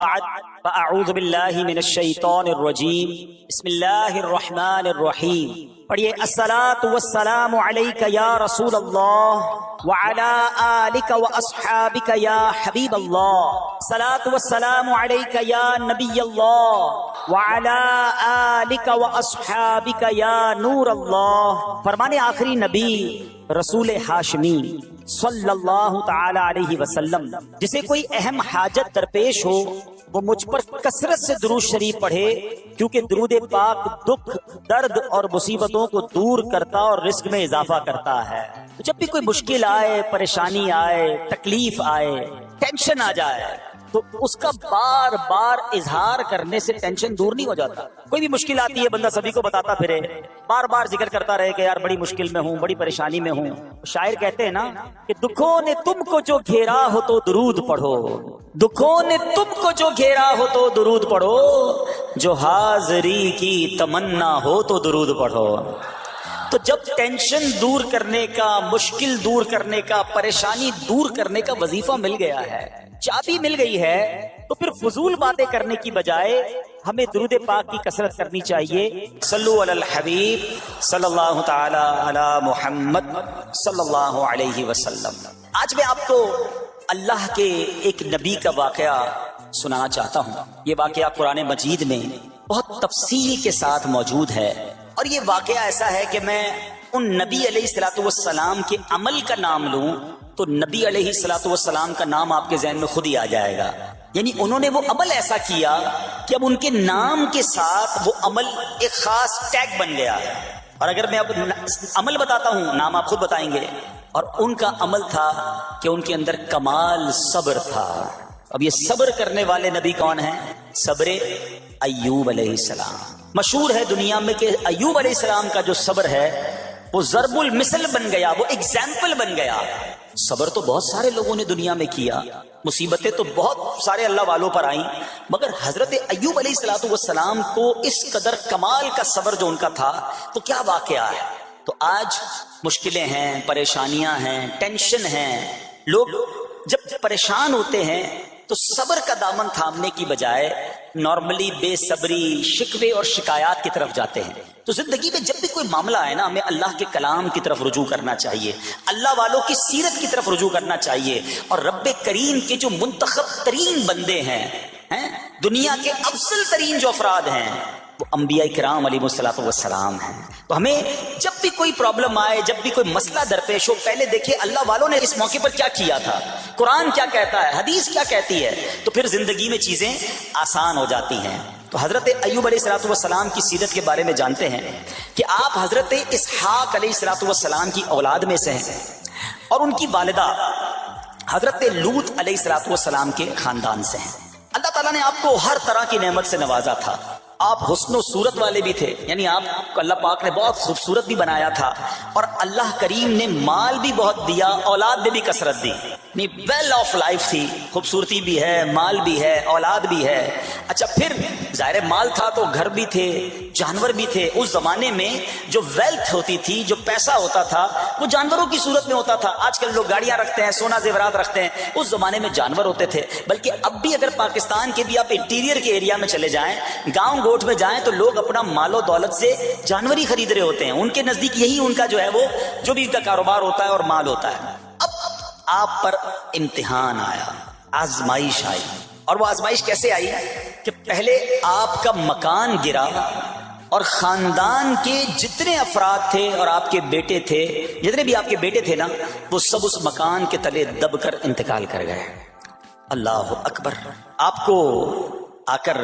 فاعوذ باللہ من الشیطان الرجیم بسم اللہ الرحمن الرحیم پڑھیے الصلاۃ والسلام علیک یا رسول اللہ وعلی آلک واصحابک یا حبیب اللہ الصلاۃ والسلام علیک یا نبی اللہ وعلی آلک واصحابک یا نور اللہ۔ فرمان آخری نبی رسول ہاشمی صلی اللہ تعالی علیہ وسلم، جسے کوئی اہم حاجت درپیش ہو وہ مجھ پر کثرت سے درود شریف پڑھے، کیونکہ درود پاک دکھ، درد اور مصیبتوں کو دور کرتا اور رزق میں اضافہ کرتا ہے۔ تو جب بھی کوئی مشکل آئے، پریشانی آئے، تکلیف آئے، ٹینشن آ جائے، تو اس کا بار بار اظہار کرنے سے ٹینشن دور نہیں ہو جاتا۔ کوئی بھی مشکل آتی ہے بندہ سبھی کو بتاتا پھرے، بار بار ذکر کرتا رہے کہ یار بڑی مشکل میں ہوں، بڑی پریشانی میں ہوں۔ شاعر کہتے ہیں نا کہ دکھوں نے تم کو جو گھیرا ہو تو درود پڑھو، دکھوں نے تم کو جو گھیرا ہو تو درود پڑھو، جو حاضری کی تمنا ہو تو درود پڑھو۔ تو جب ٹینشن دور کرنے کا، مشکل دور کرنے کا، پریشانی دور کرنے کا وظیفہ مل گیا ہے، چابی مل گئی ہے، تو پھر فضول باتیں کرنے کی بجائے ہمیں درود پاک کی کثرت کرنی چاہیے۔ صلو علی الحبیب صلی اللہ تعالی علی محمد صلی اللہ علیہ وسلم۔ آج میں آپ کو اللہ کے ایک نبی کا واقعہ سنانا چاہتا ہوں۔ یہ واقعہ قرآن مجید میں بہت تفصیل کے ساتھ موجود ہے، اور یہ واقعہ ایسا ہے کہ میں ان نبی علیہ الصلوۃ والسلام کے عمل کا نام لوں تو نبی علیہ الصلوۃ والسلام کا نام آپ کے ذہن میں خود ہی آ جائے گا۔ یعنی انہوں نے وہ عمل ایسا کیا کہ اب ان کے نام کے ساتھ وہ عمل ایک خاص ٹیگ بن گیا ہے۔ اور اگر میں اب عمل بتاتا ہوں، نام آپ خود بتائیں گے۔ اور ان کا عمل تھا کہ ان کے اندر کمال صبر تھا۔ اب یہ صبر کرنے والے نبی کون ہیں؟ صبر ایوب علیہ السلام۔ مشہور ہے دنیا میں کہ ایوب علیہ السلام کا جو صبر ہے وہ ضرب المثل بن گیا، وہ ایگزامپل بن گیا۔ صبر تو بہت سارے لوگوں نے دنیا میں کیا، مصیبتیں تو بہت سارے اللہ والوں پر آئیں، مگر حضرت ایوب علیہ الصلوۃ والسلام کو اس قدر کمال کا صبر جو ان کا تھا، تو کیا واقعہ ہے۔ تو آج مشکلیں ہیں، پریشانیاں ہیں، ٹینشن ہیں، لوگ جب پریشان ہوتے ہیں تو صبر کا دامن تھامنے کی بجائے نارملی بے صبری، شکوے اور شکایات کی طرف جاتے ہیں۔ تو زندگی میں جب بھی کوئی معاملہ آئے نا، ہمیں اللہ کے کلام کی طرف رجوع کرنا چاہیے، اللہ والوں کی سیرت کی طرف رجوع کرنا چاہیے، اور رب کریم کے جو منتخب ترین بندے ہیں، دنیا کے افضل ترین جو افراد ہیں، وہ انبیاء کرام علیہ الصلوۃ والسلام ہیں۔ تو ہمیں جب بھی کوئی پرابلم آئے، جب بھی کوئی مسئلہ درپیش ہو، پہلے دیکھیں اللہ والوں نے اس موقع پر کیا کیا تھا، قرآن کیا کہتا ہے، حدیث کیا کہتی ہے، تو پھر زندگی میں چیزیں آسان ہو جاتی ہیں۔ تو حضرت ایوب علیہ الصلوۃ والسلام کی سیرت کے بارے میں جانتے ہیں کہ آپ حضرت اسحاق علیہ الصلوۃ والسلام کی اولاد میں سے ہیں، اور ان کی والدہ حضرت لوط علیہ الصلوۃ والسلام کے خاندان سے ہیں۔ اللہ تعالیٰ نے آپ کو ہر طرح کی نعمت سے نوازا تھا۔ آپ حسن و صورت والے بھی تھے، یعنی آپ کو اللہ پاک نے بہت خوبصورت بھی بنایا تھا، اور اللہ کریم نے مال بھی بہت دیا، اولاد میں بھی کثرت دی، یعنی ویل آف لائف تھی، خوبصورتی بھی ہے، مال بھی ہے، اولاد بھی ہے۔ اچھا، پھر ظاہر مال تھا تو گھر بھی تھے، جانور بھی تھے۔ اس زمانے میں جو ویلتھ ہوتی تھی، جو پیسہ ہوتا تھا، وہ جانوروں کی صورت میں ہوتا تھا۔ آج کل لوگ گاڑیاں رکھتے ہیں، سونا زیورات رکھتے ہیں، اس زمانے میں جانور ہوتے تھے۔ بلکہ اب بھی اگر پاکستان کے بھی آپ انٹیریئر کے ایریا میں چلے جائیں، گاؤں گوٹ میں جائیں، تو لوگ اپنا مال و دولت سے جانور ہی خرید رہے ہوتے ہیں۔ ان کے نزدیک یہی ان کا جو ہے وہ جو بھی ان کا کاروبار ہوتا ہے اور مال ہوتا ہے۔ اب آپ پر امتحان آیا، آزمائش آئی، اور وہ آزمائش کیسے آئی کہ پہلے آپ کا مکان گرا، اور خاندان کے جتنے افراد تھے اور آپ کے بیٹے تھے، جتنے بھی آپ کے بیٹے تھے نا، وہ سب اس مکان کے تلے دب کر انتقال کر گئے۔ اللہ اکبر۔ آپ کو آ کر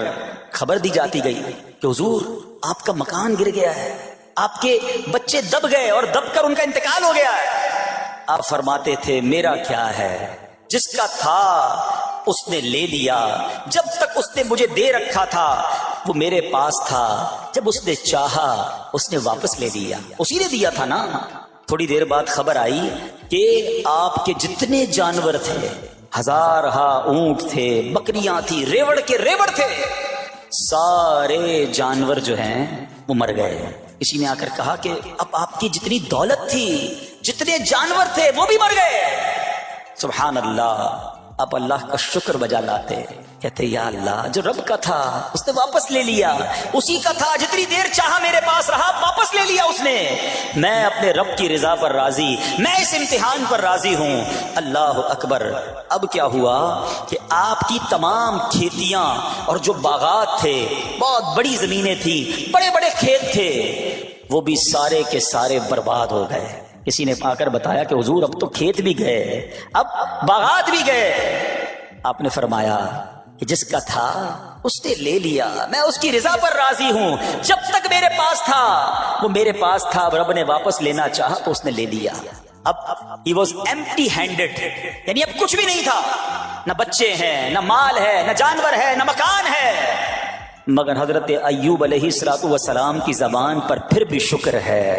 خبر دی جاتی گئی کہ حضور آپ کا مکان گر گیا ہے، آپ کے بچے دب گئے اور دب کر ان کا انتقال ہو گیا ہے۔ آپ فرماتے تھے میرا کیا ہے، جس کا تھا اس نے لے لیا، جب تک اس نے مجھے دے رکھا تھا وہ میرے پاس تھا، جب اس نے چاہا اس نے واپس لے لیا، اسی نے دیا تھا نا۔ تھوڑی دیر بعد خبر آئی کہ آپ کے جتنے جانور تھے، ہزارہا اونٹ تھے، بکریاں تھی، ریوڑ کے ریوڑ تھے، سارے جانور جو ہیں وہ مر گئے۔ کسی نے آ کر کہا کہ اب آپ کی جتنی دولت تھی، جتنے جانور تھے، وہ بھی مر گئے۔ سبحان اللہ۔ آپ اللہ کا شکر بجا لاتے۔ کہتے یا اللہ جو رب کا تھا اس نے واپس لے لیا، اسی کا تھا جتنی دیر چاہا میرے پاس رہا، واپس لے لیا اس نے۔ میں اپنے رب کی رضا پر راضی، میں اس امتحان پر راضی ہوں۔ اللہ اکبر۔ اب کیا ہوا کہ آپ کی تمام کھیتیاں اور جو باغات تھے، بہت بڑی زمینیں تھی، بڑے بڑے کھیت تھے، وہ بھی سارے کے سارے برباد ہو گئے۔ کسی نے آ کر بتایا کہ حضور اب تو کھیت بھی گئے، اب باغات بھی گئے۔ آپ نے فرمایا کہ جس کا تھا اس نے لے لیا، میں اس کی رضا پر راضی ہوں۔ جب تک میرے پاس تھا وہ میرے پاس تھا، اب رب نے واپس لینا چاہا تو اس نے لے لیا۔ اب he was empty handed، یعنی اب کچھ بھی نہیں تھا، نہ بچے ہیں، نہ مال ہے، نہ جانور ہے، نہ مکان ہے، مگر حضرت ایوب علیہ السلام کی زبان پر پھر بھی شکر ہے،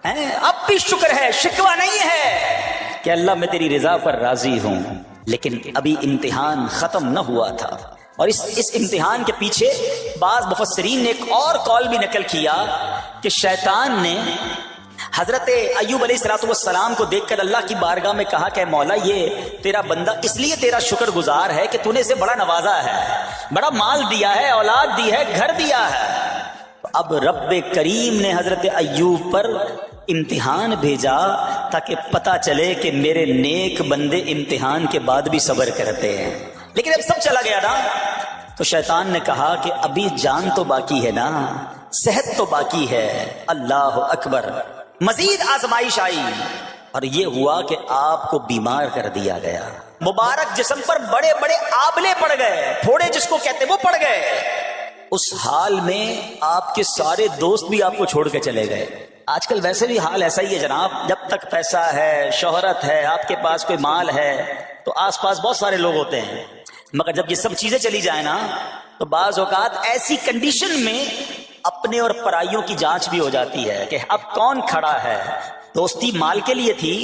اب بھی شکر ہے، شکوہ نہیں ہے کہ اللہ میں تیری رضا پر راضی ہوں۔ لیکن ابھی امتحان ختم نہ ہوا تھا، اور اس امتحان کے پیچھے بعض مفسرین نے ایک اور قول بھی نقل کیا کہ شیطان نے حضرت ایوب علیہ السلام کو دیکھ کر اللہ کی بارگاہ میں کہا کہ مولا یہ تیرا بندہ اس لیے تیرا شکر گزار ہے کہ تو نے اسے بڑا نوازا ہے، بڑا مال دیا ہے، اولاد دی ہے، گھر دیا ہے۔ اب رب کریم نے حضرت ایوب پر امتحان بھیجا تاکہ پتا چلے کہ میرے نیک بندے امتحان کے بعد بھی صبر کرتے ہیں۔ لیکن اب سب چلا گیا نا، تو شیطان نے کہا کہ ابھی جان تو باقی ہے نا، صحت تو باقی ہے۔ اللہ اکبر۔ مزید آزمائش آئی اور یہ ہوا کہ آپ کو بیمار کر دیا گیا، مبارک جسم پر بڑے بڑے آبلے پڑ گئے، پھوڑے جس کو کہتے وہ پڑ گئے۔ اس حال میں آپ کے سارے دوست بھی آپ کو چھوڑ کے چلے گئے۔ آج کل ویسے بھی حال ایسا ہی ہے جناب، جب تک پیسہ ہے، شہرت ہے، آپ کے پاس کوئی مال ہے تو آس پاس بہت سارے لوگ ہوتے ہیں، مگر جب یہ سب چیزیں چلی جائیں نا تو بعض اوقات ایسی کنڈیشن میں اپنے اور پرائیوں کی جانچ بھی ہو جاتی ہے کہ اب کون کھڑا ہے۔ دوستی مال کے لیے تھی،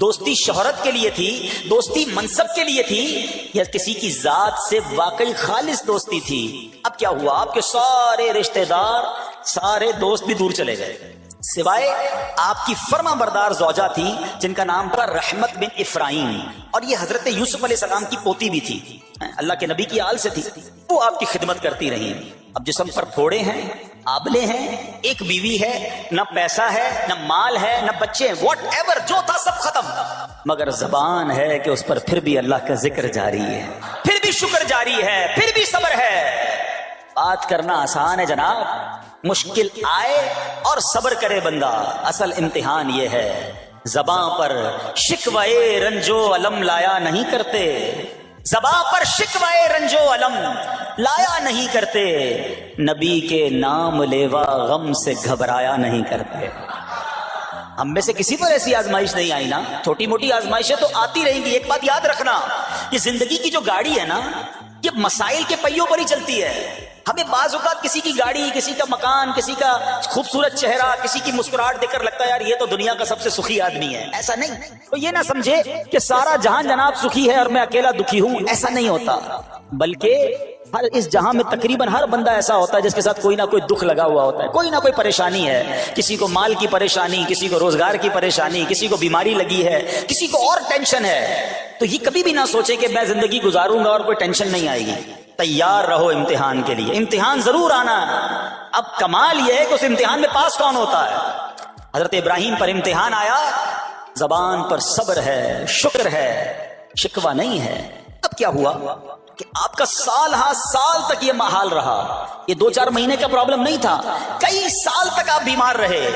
دوستی شہرت کے لیے تھی، دوستی منصب کے لیے تھی، یا کسی کی ذات سے واقعی خالص دوستی تھی؟ اب کیا ہوا، آپ کے سارے رشتہ دار، سارے دوست بھی دور چلے گئے، سوائے آپ کی فرما بردار زوجہ تھی جن کا نام تھا رحمت بن افراہیم، اور یہ حضرت یوسف علیہ السلام کی پوتی بھی تھی، اللہ کے نبی کی آل سے تھی، وہ آپ کی خدمت کرتی رہی۔ اب جسم پر پھوڑے ہیں، آبلے ہیں، ایک بیوی ہے، نہ پیسہ ہے، نہ مال ہے، نہ بچے ہیں، واٹ ایور جو تھا سب ختم، مگر زبان ہے کہ اس پر پھر بھی اللہ کا ذکر جاری ہے، پھر بھی شکر جاری ہے، پھر بھی صبر ہے۔ بات کرنا آسان ہے جناب، مشکل آئے اور صبر کرے بندہ، اصل امتحان یہ ہے۔ زباں پر شکوائے رنجو علم لایا نہیں کرتے، زباں پر شکوائے رنجو علم لایا نہیں کرتے، نبی کے نام لیوا غم سے گھبرایا نہیں کرتے۔ ہم میں سے کسی پر ایسی آزمائش نہیں آئی نا، چھوٹی موٹی آزمائشیں تو آتی رہیں گی۔ ایک بات یاد رکھنا، یہ زندگی کی جو گاڑی ہے نا، یہ مسائل کے پہیوں پر ہی چلتی ہے۔ ہمیں بعض اوقات کسی کی گاڑی، کسی کا مکان، کسی کا خوبصورت چہرہ، کسی کی مسکراہٹ دیکھ کر لگتا ہے یار یہ تو دنیا کا سب سے سخی آدمی ہے۔ ایسا نہیں، تو یہ نہ سمجھے کہ سارا جہان جناب سخی ہے اور میں اکیلا دکھی ہوں، ایسا نہیں ہوتا، بلکہ ہر اس جہاں میں تقریباً ہر بندہ ایسا ہوتا ہے جس کے ساتھ کوئی نہ کوئی دکھ لگا ہوا ہوتا ہے، کوئی نہ کوئی پریشانی ہے، کسی کو مال کی پریشانی، کسی کو روزگار کی پریشانی، کسی کو بیماری لگی ہے، کسی کو اور ٹینشن ہے۔ تو یہ کبھی بھی نہ سوچے کہ میں زندگی گزاروں گا اور کوئی ٹینشن نہیں آئے گی۔ تیار رہو امتحان کے لیے، امتحان ضرور آنا۔ اب کمال یہ ہے کہ اس امتحان میں پاس کون ہوتا ہے۔ حضرت ابراہیم پر امتحان آیا، زبان پر صبر ہے، شکر ہے، شکوہ نہیں ہے۔ اب کیا ہوا کہ آپ کا سال ہاں سال تک یہ محال رہا، یہ 2-4 مہینے کا پرابلم نہیں تھا، کئی سال تک آپ بیمار رہے۔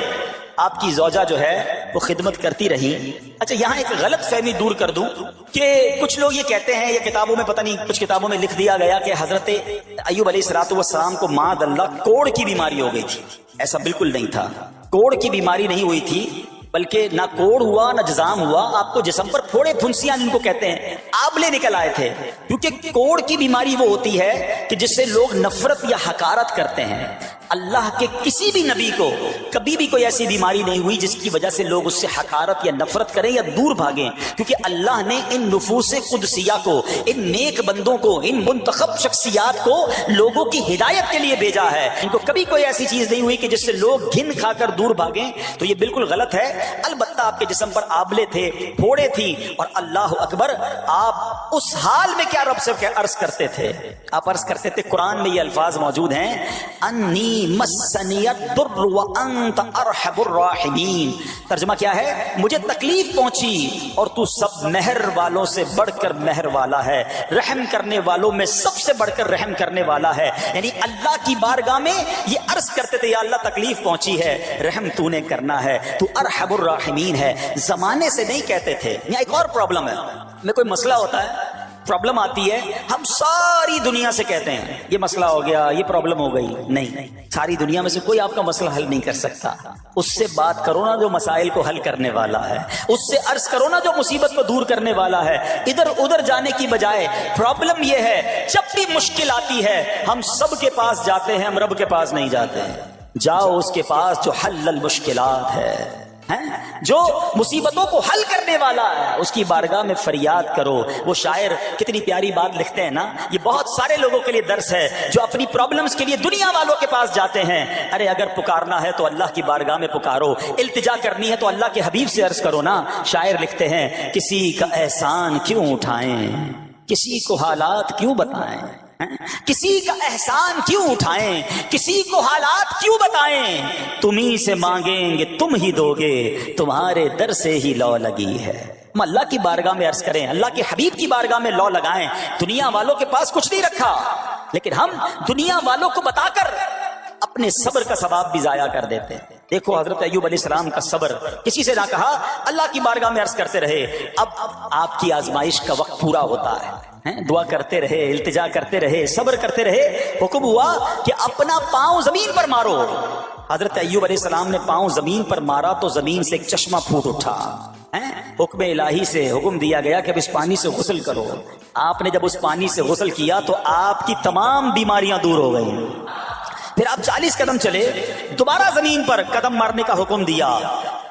آپ کی زوجہ جو ہے وہ خدمت کرتی رہی۔ اچھا یہاں ایک غلط فہمی دور کر دوں کہ کچھ لوگ یہ کہتے ہیں، یہ کتابوں میں پتہ نہیں کچھ کتابوں میں لکھ دیا گیا کہ حضرت ایوب علیہ السلام کو معاذ اللہ کوڑ کی بیماری ہو گئی تھی۔ ایسا بالکل نہیں تھا، کوڑ کی بیماری نہیں ہوئی تھی، بلکہ نہ کوڑ ہوا نہ جزام ہوا، آپ کو جسم پر پھوڑے پھنسیاں جن کو کہتے ہیں آبلے نکل آئے تھے، کیونکہ کوڑ کی بیماری وہ ہوتی ہے کہ جس سے لوگ نفرت یا حقارت کرتے ہیں۔ اللہ کے کسی بھی نبی کو کبھی بھی کوئی ایسی بیماری نہیں ہوئی جس کی وجہ سے لوگ اس سے حقارت یا نفرت کریں یا دور بھاگیں، کیونکہ اللہ نے ان نفوس قدسیہ کو، ان نیک بندوں کو، ان منتخب شخصیات کو لوگوں کی ہدایت کے لیے بھیجا ہے۔ ان کو کبھی کوئی ایسی چیز نہیں ہوئی کہ جس سے لوگ گھن کھا کر دور بھاگیں، تو یہ بالکل غلط ہے۔ البتہ آپ کے جسم پر آبلے تھے، پھوڑے تھی، اور اللہ اکبر، آپ اس حال میں کیا رب سے عرض کرتے تھے؟ آپ عرض کرتے تھے، قرآن میں یہ الفاظ موجود ہیں، انی مسنی الضر وانت ارحم الراحمین۔ ترجمہ کیا ہے؟ مجھے تکلیف پہنچی اور تو سب مہر والوں سے بڑھ کر مہر والا ہے، رحم کرنے والوں میں سب سے بڑھ کر رحم کرنے والا ہے۔ یعنی اللہ کی بارگاہ میں یہ عرض کرتے تھے، یا اللہ تکلیف پہنچی ہے، رحم تو نے کرنا ہے، تو ارحم الراحمین ہے۔ زمانے سے نہیں کہتے تھے۔ یہاں ایک اور پرابلم ہے، میں کوئی مسئلہ ہوتا ہے، پرابلم آتی ہے، ہم ساری دنیا سے کہتے ہیں یہ مسئلہ ہو گیا، یہ پرابلم ہو گئی۔ نہیں، ساری دنیا میں سے کوئی آپ کا مسئلہ حل نہیں کر سکتا۔ اس سے بات کرو نا جو مسائل کو حل کرنے والا ہے، اس سے عرض کرو نا جو مصیبت کو دور کرنے والا ہے۔ ادھر ادھر جانے کی بجائے پرابلم یہ ہے، جب بھی مشکل آتی ہے ہم سب کے پاس جاتے ہیں، ہم رب کے پاس نہیں جاتے ہیں۔ جاؤ اس کے پاس جو حل المشکلات ہے، جو مصیبتوں کو حل کرنے والا ہے، اس کی بارگاہ میں فریاد کرو۔ وہ شاعر کتنی پیاری بات لکھتے ہیں نا، یہ بہت سارے لوگوں کے لیے درس ہے جو اپنی پرابلمز کے لیے دنیا والوں کے پاس جاتے ہیں۔ ارے اگر پکارنا ہے تو اللہ کی بارگاہ میں پکارو، التجا کرنی ہے تو اللہ کے حبیب سے عرض کرو نا۔ شاعر لکھتے ہیں، کسی کا احسان کیوں اٹھائیں، کسی کو حالات کیوں بتائیں، کسی کا احسان کیوں اٹھائیں، کسی کو حالات کیوں بتائیں، تمہیں سے مانگیں گے تم ہی دو گے، تمہارے در سے ہی لو لگی ہے۔ ہم اللہ کی بارگاہ میں عرض کریں، اللہ کے حبیب کی بارگاہ میں لو لگائیں۔ دنیا والوں کے پاس کچھ نہیں رکھا، لیکن ہم دنیا والوں کو بتا کر اپنے صبر کا ثواب بھی ضائع کر دیتے ہیں۔ دیکھو حضرت ایوب علیہ السلام کا صبر، کسی سے نہ کہا، اللہ کی بارگاہ میں عرض کرتے رہے۔ اب آپ کی آزمائش کا وقت پورا ہوتا ہے، دعا کرتے رہے، التجا کرتے رہے، صبر کرتے رہے۔ حکم ہوا کہ اپنا پاؤں زمین پر مارو۔ حضرت ایوب علیہ السلام نے پاؤں زمین پر مارا تو زمین سے ایک چشمہ پھوٹ اٹھا۔ حکم الہی سے حکم دیا گیا کہ اب اس پانی سے غسل کرو۔ آپ نے جب اس پانی سے غسل کیا تو آپ کی تمام بیماریاں دور ہو گئیں۔ پھر آپ 40 قدم چلے، دوبارہ زمین پر قدم مارنے کا حکم دیا۔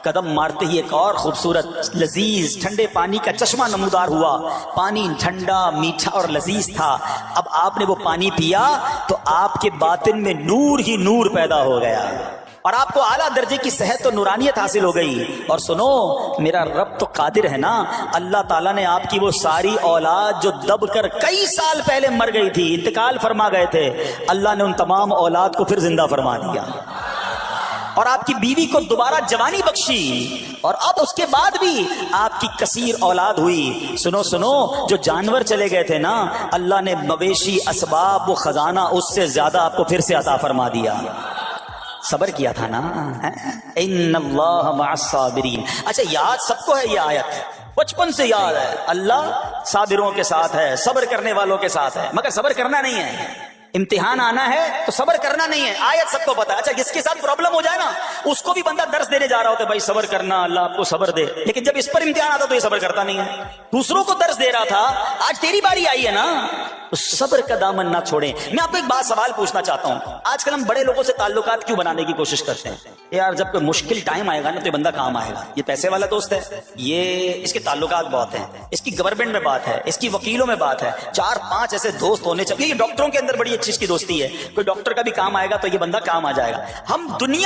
قدم مارتے ہی ایک اور خوبصورت لذیذ ٹھنڈے پانی کا چشمہ نمودار ہوا۔ پانی ٹھنڈا، میٹھا اور لذیذ تھا۔ اب آپ نے وہ پانی پیا تو آپ کے باطن میں نور ہی نور پیدا ہو گیا، اور آپ کو اعلیٰ درجے کی صحت و نورانیت حاصل ہو گئی۔ اور سنو، میرا رب تو قادر ہے نا، اللہ تعالیٰ نے آپ کی وہ ساری اولاد جو دب کر کئی سال پہلے مر گئی تھی، انتقال فرما گئے تھے، اللہ نے ان تمام اولاد کو پھر زندہ فرما دیا، اور آپ کی بیوی کو دوبارہ جوانی بخشی، اور اب اس کے بعد بھی آپ کی کثیر اولاد ہوئی۔ سنو سنو، جو جانور چلے گئے تھے نا، اللہ نے مویشی، اسباب و خزانہ اس سے زیادہ آپ کو پھر سے عطا فرما دیا۔ صبر کیا تھا نا، ان اللہ مع الصابرین۔ اچھا، یاد سب کو ہے یہ آیت، بچپن سے یاد ہے، اللہ صابروں کے ساتھ ہے، صبر کرنے والوں کے ساتھ ہے، مگر صبر کرنا نہیں ہے۔ امتحان آنا ہے تو صبر کرنا نہیں ہے، آیت سب کو پتا ہے۔ اچھا، جس کے ساتھ پرابلم ہو جائے نا، اس کو بھی بندہ درس دینے جا رہا ہوتا ہے، بھائی صبر کرنا، اللہ آپ کو صبر دے، لیکن جب اس پر امتحان آتا تو یہ صبر کرتا نہیں ہے۔ دوسروں کو درس دے رہا تھا، آج تیری باری آئی ہے نا، تو صبر کا دامن نہ چھوڑیں۔ میں آپ کو ایک بات سوال پوچھنا چاہتا ہوں، آج کل ہم بڑے لوگوں سے تعلقات کیوں بنانے کی کوشش کرتے ہیں؟ یار جب کوئی مشکل ٹائم آئے گا نا تو یہ بندہ کام آئے گا، یہ پیسے والا دوست ہے، یہ اس کے تعلقات بہت ہیں، اس کی گورنمنٹ میں بات ہے، اس کی وکیلوں میں بات ہے، 4-5 ایسے دوست ہونے چاہیے۔ یہ ڈاکٹروں کے اندر بڑی اچھی اس کی دوستی ہے، کوئی ڈاکٹر کا بھی کام آئے گا تو یہ بندہ کام آ جائے گا۔ ہم دنیا